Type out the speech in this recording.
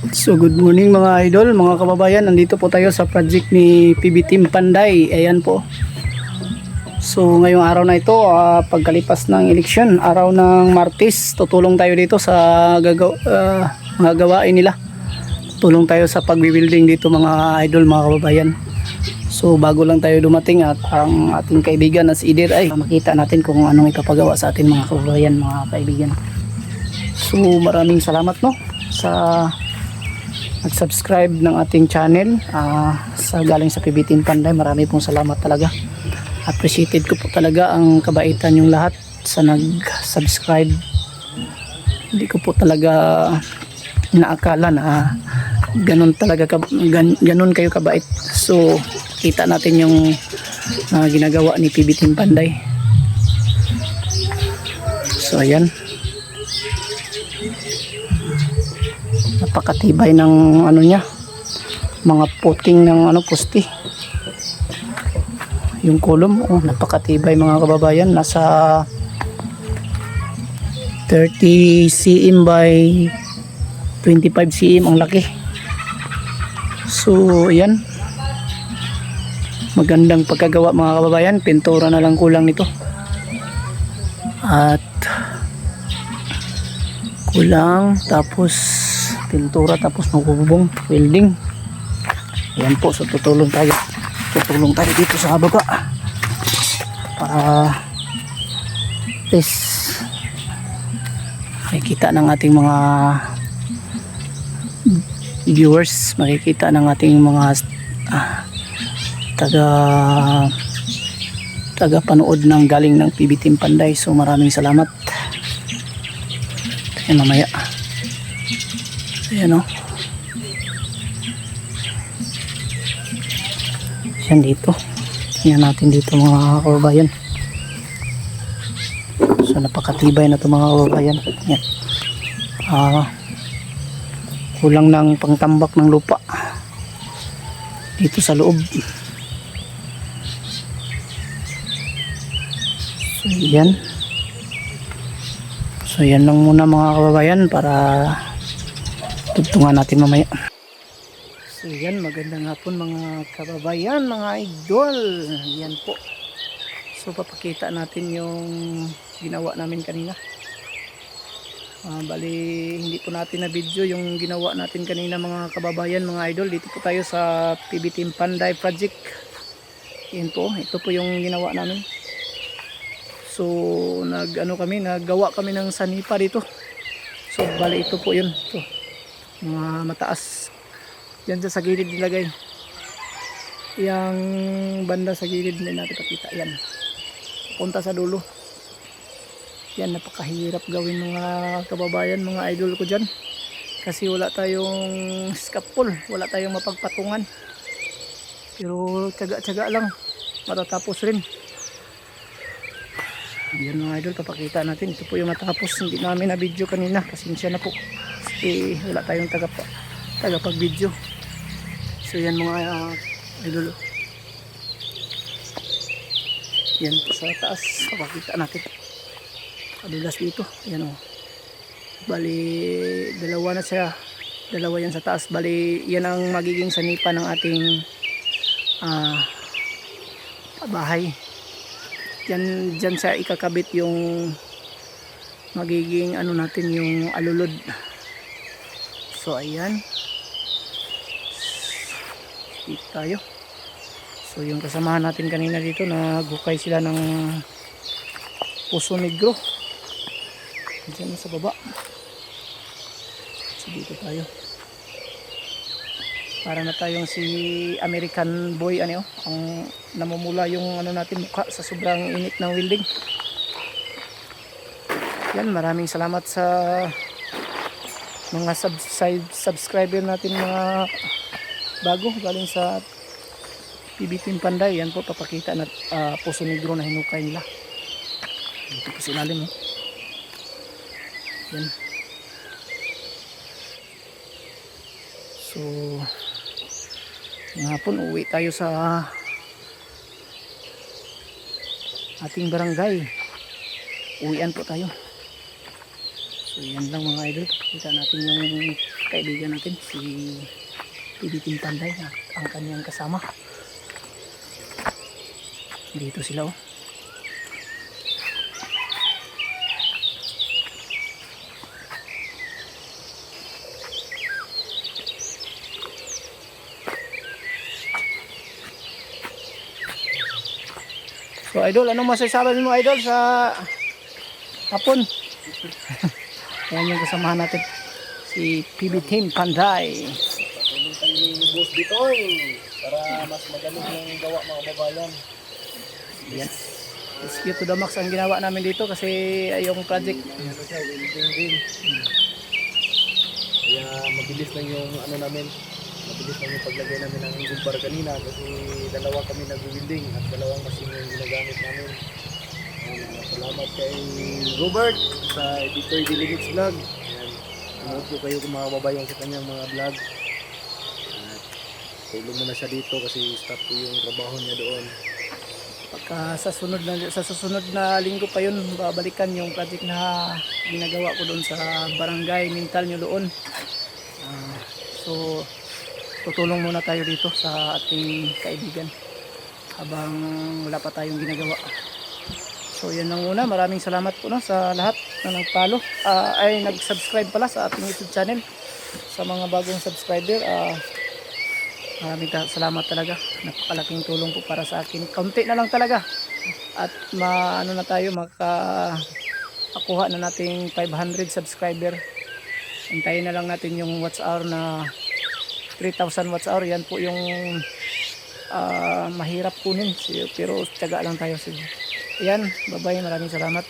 So good morning mga idol, mga kababayan. Nandito po tayo sa project ni PB Team Panday. Ayan po. So ngayong araw na ito, pagkalipas ng eleksyon, araw ng Martes, tutulong tayo dito sa mga gawain nila. Tulong tayo sa pagbibuilding dito mga idol, mga kababayan. So bago lang tayo dumating at ang ating kaibigan na si Idir ay makita natin kung anong ipapagawa sa atin mga kababayan, mga kaibigan. So maraming salamat no sa nag-subscribe ng ating channel sa galing sa PB Team Panday. Marami pong salamat talaga. Appreciated ko po talaga ang kabaitan yung lahat sa nag-subscribe. Hindi ko po talaga inaakala na ganun talaga ganun kayo kabait. So kita natin yung ginagawa ni PB Team Panday. So ayan, napakatibay ng ano niya, mga puting ng poste, yung column. Napakatibay mga kababayan, nasa 30 cm by 25 cm ang laki. So ayan, magandang pagkagawa mga kababayan. Pintura na lang kulang nito at kulang, tapos pintura, tapos magbubong welding. Ayan po, so tutulong tayo dito sa baba para please makikita ng ating mga viewers, makikita ng ating mga taga panood ng galing ng PB Team Panday. So maraming salamat. Ayan, mamaya ayan o, yan dito, yan natin dito mga kababayan. So napakatibay na ito mga kababayan. Yan, kulang ng pangtambak ng lupa dito sa loob. So yan lang muna mga kababayan para tugtungan natin mamaya. So yan, magandang hapon mga kababayan, mga idol. Yan po, so papakita natin yung ginawa namin kanina. Bali hindi po natin na video yung ginawa natin kanina mga kababayan, mga idol. Dito po tayo sa PB Team Panday project. Yan po, ito po yung ginawa namin. So naggawa kami ng sanipa dito. So bali ito po yun, ito mga mataas yan sa gilid nilagay, yung banda sa gilid hindi natin pakita. Yan, punta sa dulo. Yan, napakahirap gawin mga kababayan, mga idol ko dyan, kasi wala tayong scaffold, wala tayong mapagpatungan, pero tiyaga-tiyaga lang matatapos rin. Yan mga idol, papakita natin. Ito po yung matapos, hindi namin na video kanina, pasensya na po kasi wala tayong tagapag video. So yan mga idol, yan po sa taas, papakita natin. Kadulas dito, yan o, bali dalawa na siya, dalawa yan sa taas. Bali yan ang magiging sanipa ng ating bahay. Dyan siya ikakabit yung magiging natin, yung alulod. So ayan, dito tayo. So yung kasamahan natin kanina dito, nagukay sila ng puso negro dyan sa baba. So dito tayo, para na tayong si American boy, ang namumula yung natin mukha sa sobrang init ng welding. Yan, maraming salamat sa mga subscriber natin, mga bago galing sa PB Team Panday. Yan po, papakita na puso negro na hinukay nila dito po sa ilalim. Yan. So ng hapon uwi tayo sa ating barangay, uwian po tayo. So yan lang mga idol, kita natin yung kaibigan natin si PB Team Panday at ang kanyang kasama. Dito sila oh. So idol, anong masasabi mo idol sa hapon? Ayan yung kasamahan natin, si PB Team Panday. Tulong tayo ni Boss Bitoy para mas magaling yung gawa mga kababayan. Yes. Rescue to the max ang ginawa namin dito kasi yung project. Ano siya, welding din. Kaya mabilis lang yung ano namin. Mabilis lang yung paglagay namin ng gumbar kanina kasi dalawa kami nag-welding at dalawang machine yung ginagamit namin. Salamat kay Robert sa Bitoy Diligence Vlog. Ano po kayo kung mga kababayan sa kanyang mga vlog. At tulong mo na siya dito kasi stop po yung trabaho niya doon. Pagka sa susunod na linggo pa yun, babalikan yung project na ginagawa ko doon sa barangay Mintal nyo doon. So tutulong muna tayo dito sa ating kaibigan habang wala pa tayong ginagawa. So yan lang muna, maraming salamat po no, sa lahat na nag-follow ay nag-subscribe pala sa ating YouTube channel. Sa mga bagong subscriber, maraming salamat talaga. Napakalaking tulong po para sa akin. Kaunti na lang talaga. At ano na tayo, makakuha na nating 500 subscriber. Hintayin na lang natin yung watch hour na 3,000 watch hour. Yan po yung mahirap kunin. Pero tiyaga lang tayo. Yan, bye bye. Maraming salamat.